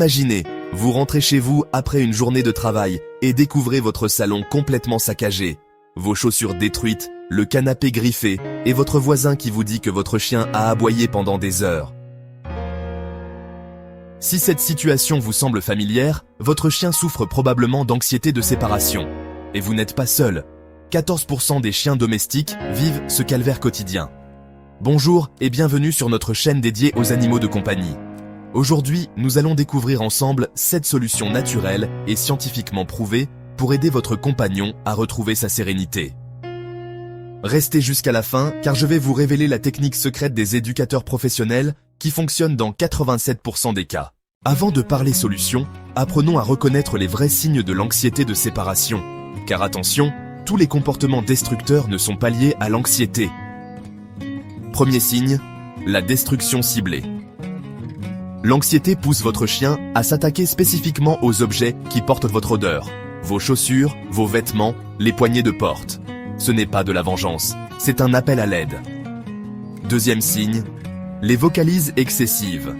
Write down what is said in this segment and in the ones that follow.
Imaginez, vous rentrez chez vous après une journée de travail et découvrez votre salon complètement saccagé, vos chaussures détruites, le canapé griffé et votre voisin qui vous dit que votre chien a aboyé pendant des heures. Si cette situation vous semble familière, votre chien souffre probablement d'anxiété de séparation. Et vous n'êtes pas seul. 14% des chiens domestiques vivent ce calvaire quotidien. Bonjour et bienvenue sur notre chaîne dédiée aux animaux de compagnie. Aujourd'hui, nous allons découvrir ensemble 7 solutions naturelles et scientifiquement prouvées pour aider votre compagnon à retrouver sa sérénité. Restez jusqu'à la fin car je vais vous révéler la technique secrète des éducateurs professionnels qui fonctionne dans 87% des cas. Avant de parler solutions, apprenons à reconnaître les vrais signes de l'anxiété de séparation. Car attention, tous les comportements destructeurs ne sont pas liés à l'anxiété. Premier signe, la destruction ciblée. L'anxiété pousse votre chien à s'attaquer spécifiquement aux objets qui portent votre odeur. Vos chaussures, vos vêtements, les poignées de porte. Ce n'est pas de la vengeance, c'est un appel à l'aide. Deuxième signe, les vocalises excessives.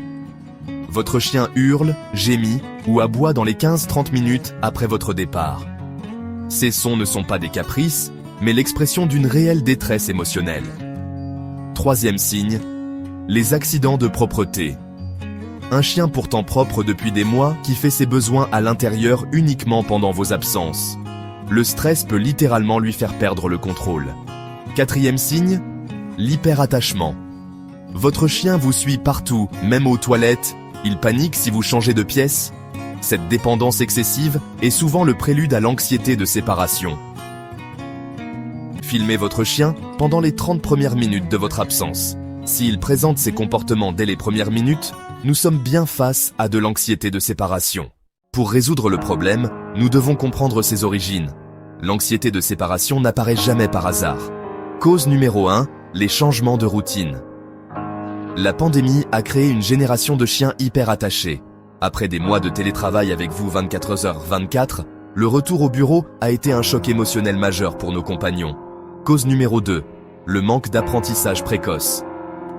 Votre chien hurle, gémit ou aboie dans les 15-30 minutes après votre départ. Ces sons ne sont pas des caprices, mais l'expression d'une réelle détresse émotionnelle. Troisième signe, les accidents de propreté. Un chien pourtant propre depuis des mois qui fait ses besoins à l'intérieur uniquement pendant vos absences. Le stress peut littéralement lui faire perdre le contrôle. Quatrième signe, l'hyperattachement. Votre chien vous suit partout, même aux toilettes. Il panique si vous changez de pièce. Cette dépendance excessive est souvent le prélude à l'anxiété de séparation. Filmez votre chien pendant les 30 premières minutes de votre absence. S'il présente ces comportements dès les premières minutes, nous sommes bien face à de l'anxiété de séparation. Pour résoudre le problème, nous devons comprendre ses origines. L'anxiété de séparation n'apparaît jamais par hasard. Cause numéro 1, les changements de routine. La pandémie a créé une génération de chiens hyper attachés. Après des mois de télétravail avec vous 24h24, le retour au bureau a été un choc émotionnel majeur pour nos compagnons. Cause numéro 2, le manque d'apprentissage précoce.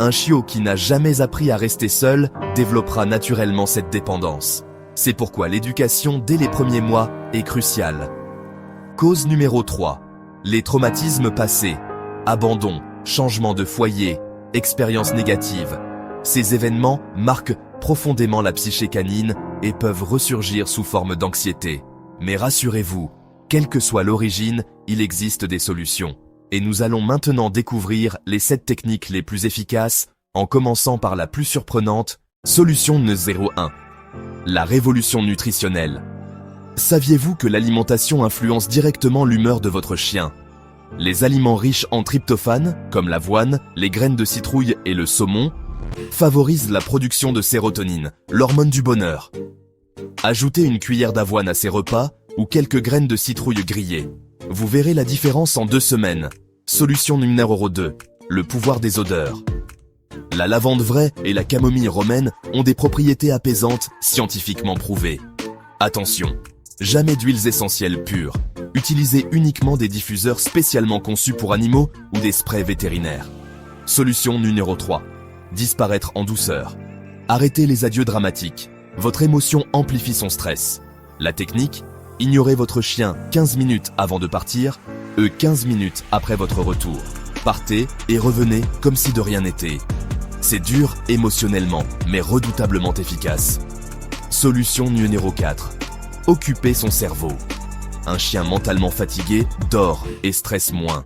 Un chiot qui n'a jamais appris à rester seul développera naturellement cette dépendance. C'est pourquoi l'éducation dès les premiers mois est cruciale. Cause numéro 3, les traumatismes passés. Abandon, changement de foyer, expériences négatives. Ces événements marquent profondément la psyché canine et peuvent ressurgir sous forme d'anxiété. Mais rassurez-vous, quelle que soit l'origine, il existe des solutions. Et nous allons maintenant découvrir les 7 techniques les plus efficaces, en commençant par la plus surprenante, solution numéro 1. La révolution nutritionnelle. Saviez-vous que l'alimentation influence directement l'humeur de votre chien ? Les aliments riches en tryptophane, comme l'avoine, les graines de citrouille et le saumon, favorisent la production de sérotonine, l'hormone du bonheur. Ajoutez une cuillère d'avoine à ces repas ou quelques graines de citrouille grillées. Vous verrez la différence en 2 semaines. Solution numéro 2, le pouvoir des odeurs. La lavande vraie et la camomille romaine ont des propriétés apaisantes scientifiquement prouvées. Attention, jamais d'huiles essentielles pures. Utilisez uniquement des diffuseurs spécialement conçus pour animaux ou des sprays vétérinaires. Solution numéro 3. Disparaître en douceur. Arrêtez les adieux dramatiques. Votre émotion amplifie son stress. La technique, ignorez votre chien 15 minutes avant de partir, 15 minutes après votre retour. Partez et revenez comme si de rien n'était. C'est dur émotionnellement, mais redoutablement efficace. Solution numéro 4. Occuper son cerveau. Un chien mentalement fatigué dort et stresse moins.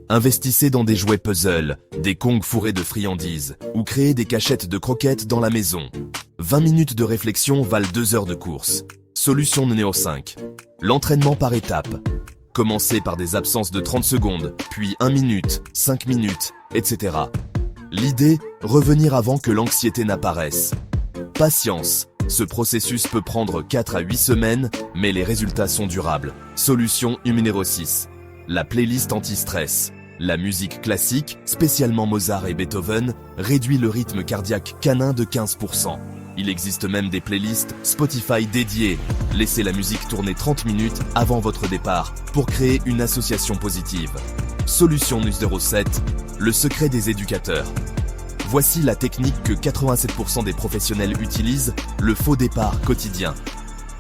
Investissez dans des jouets puzzle, des kongs fourrés de friandises ou créez des cachettes de croquettes dans la maison. 20 minutes de réflexion valent 2 heures de course. Solution numéro 5. L'entraînement par étapes. Commencez par des absences de 30 secondes, puis 1 minute, 5 minutes, etc. L'idée, revenir avant que l'anxiété n'apparaisse. Patience. Ce processus peut prendre 4 à 8 semaines, mais les résultats sont durables. Solution numéro 6. La playlist anti-stress. La musique classique, spécialement Mozart et Beethoven, réduit le rythme cardiaque canin de 15%. Il existe même des playlists Spotify dédiées. Laissez la musique tourner 30 minutes avant votre départ pour créer une association positive. Solution numéro 7. Le secret des éducateurs. Voici la technique que 87% des professionnels utilisent, le faux départ quotidien.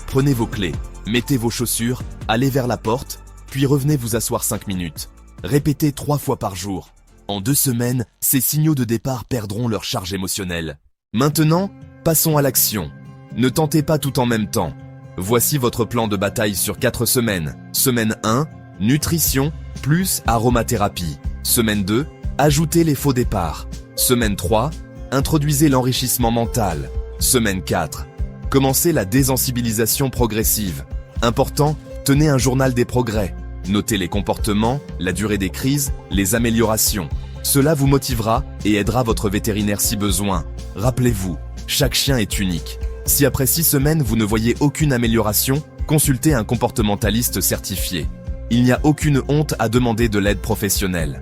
Prenez vos clés, mettez vos chaussures, allez vers la porte, puis revenez vous asseoir 5 minutes. Répétez 3 fois par jour. En 2 semaines, ces signaux de départ perdront leur charge émotionnelle. Maintenant, passons à l'action. Ne tentez pas tout en même temps. Voici votre plan de bataille sur 4 semaines. Semaine 1, nutrition plus aromathérapie. Semaine 2, ajoutez les faux départs. Semaine 3, introduisez l'enrichissement mental. Semaine 4, commencez la désensibilisation progressive. Important, tenez un journal des progrès. Notez les comportements, la durée des crises, les améliorations. Cela vous motivera et aidera votre vétérinaire si besoin. Rappelez-vous, chaque chien est unique. Si après 6 semaines vous ne voyez aucune amélioration, consultez un comportementaliste certifié. Il n'y a aucune honte à demander de l'aide professionnelle.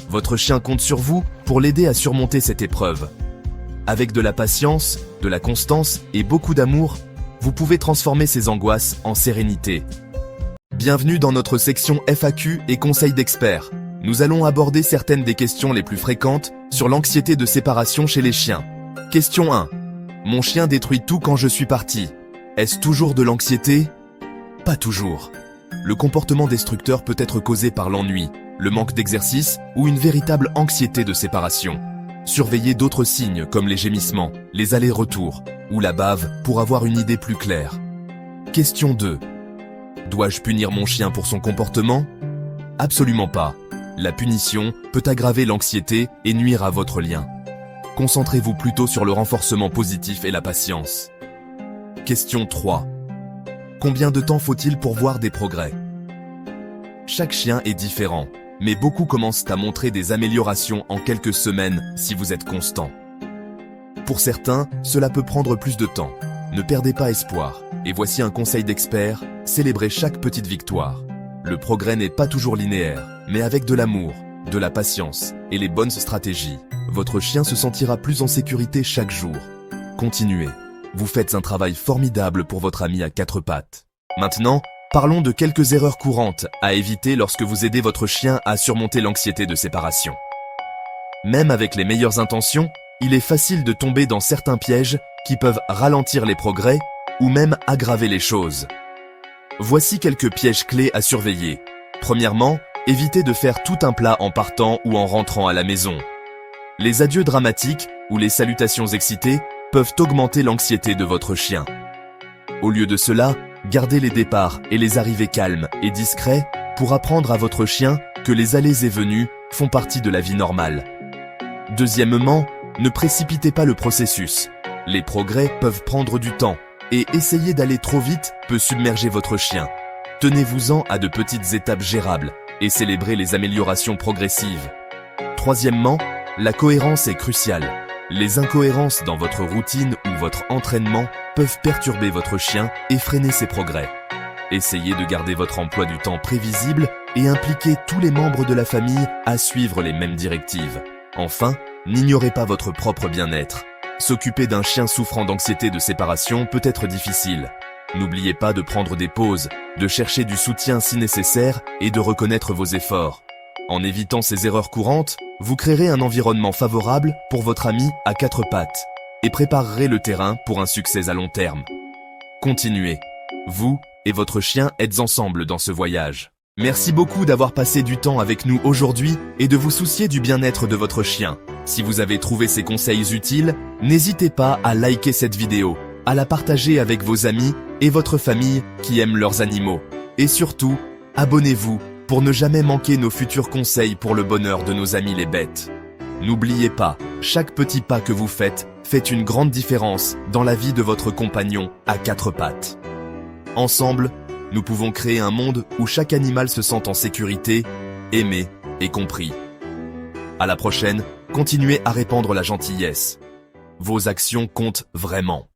Votre chien compte sur vous pour l'aider à surmonter cette épreuve. Avec de la patience, de la constance et beaucoup d'amour, vous pouvez transformer ces angoisses en sérénité. Bienvenue dans notre section FAQ et conseils d'experts. Nous allons aborder certaines des questions les plus fréquentes sur l'anxiété de séparation chez les chiens. Question 1. Mon chien détruit tout quand je suis parti. Est-ce toujours de l'anxiété? Pas toujours. Le comportement destructeur peut être causé par l'ennui, le manque d'exercice ou une véritable anxiété de séparation. Surveillez d'autres signes comme les gémissements, les allers-retours ou la bave pour avoir une idée plus claire. Question 2. Dois-je punir mon chien pour son comportement? Absolument pas. La punition peut aggraver l'anxiété et nuire à votre lien. Concentrez-vous plutôt sur le renforcement positif et la patience. Question 3. Combien de temps faut-il pour voir des progrès? Chaque chien est différent, mais beaucoup commencent à montrer des améliorations en quelques semaines si vous êtes constant. Pour certains, cela peut prendre plus de temps. Ne perdez pas espoir. Et voici un conseil d'expert, célébrez chaque petite victoire. Le progrès n'est pas toujours linéaire, mais avec de l'amour, de la patience et les bonnes stratégies, votre chien se sentira plus en sécurité chaque jour. Continuez. Vous faites un travail formidable pour votre ami à 4 pattes. Maintenant, parlons de quelques erreurs courantes à éviter lorsque vous aidez votre chien à surmonter l'anxiété de séparation. Même avec les meilleures intentions, il est facile de tomber dans certains pièges qui peuvent ralentir les progrès ou même aggraver les choses. Voici quelques pièges clés à surveiller. Premièrement, évitez de faire tout un plat en partant ou en rentrant à la maison. Les adieux dramatiques ou les salutations excitées peuvent augmenter l'anxiété de votre chien. Au lieu de cela, gardez les départs et les arrivées calmes et discrets pour apprendre à votre chien que les allées et venues font partie de la vie normale. Deuxièmement, ne précipitez pas le processus. Les progrès peuvent prendre du temps et essayer d'aller trop vite peut submerger votre chien. Tenez-vous-en à de petites étapes gérables et célébrez les améliorations progressives. Troisièmement, la cohérence est cruciale. Les incohérences dans votre routine ou votre entraînement peuvent perturber votre chien et freiner ses progrès. Essayez de garder votre emploi du temps prévisible et impliquez tous les membres de la famille à suivre les mêmes directives. Enfin, n'ignorez pas votre propre bien-être. S'occuper d'un chien souffrant d'anxiété de séparation peut être difficile. N'oubliez pas de prendre des pauses, de chercher du soutien si nécessaire et de reconnaître vos efforts. En évitant ces erreurs courantes, vous créerez un environnement favorable pour votre ami à 4 pattes et préparerez le terrain pour un succès à long terme. Continuez. Vous et votre chien êtes ensemble dans ce voyage. Merci beaucoup d'avoir passé du temps avec nous aujourd'hui et de vous soucier du bien-être de votre chien. Si vous avez trouvé ces conseils utiles, n'hésitez pas à liker cette vidéo, à la partager avec vos amis et votre famille qui aiment leurs animaux. Et surtout, abonnez-vous pour ne jamais manquer nos futurs conseils pour le bonheur de nos amis les bêtes. N'oubliez pas, chaque petit pas que vous faites fait une grande différence dans la vie de votre compagnon à 4 pattes. Ensemble, nous pouvons créer un monde où chaque animal se sent en sécurité, aimé et compris. À la prochaine, continuez à répandre la gentillesse. Vos actions comptent vraiment.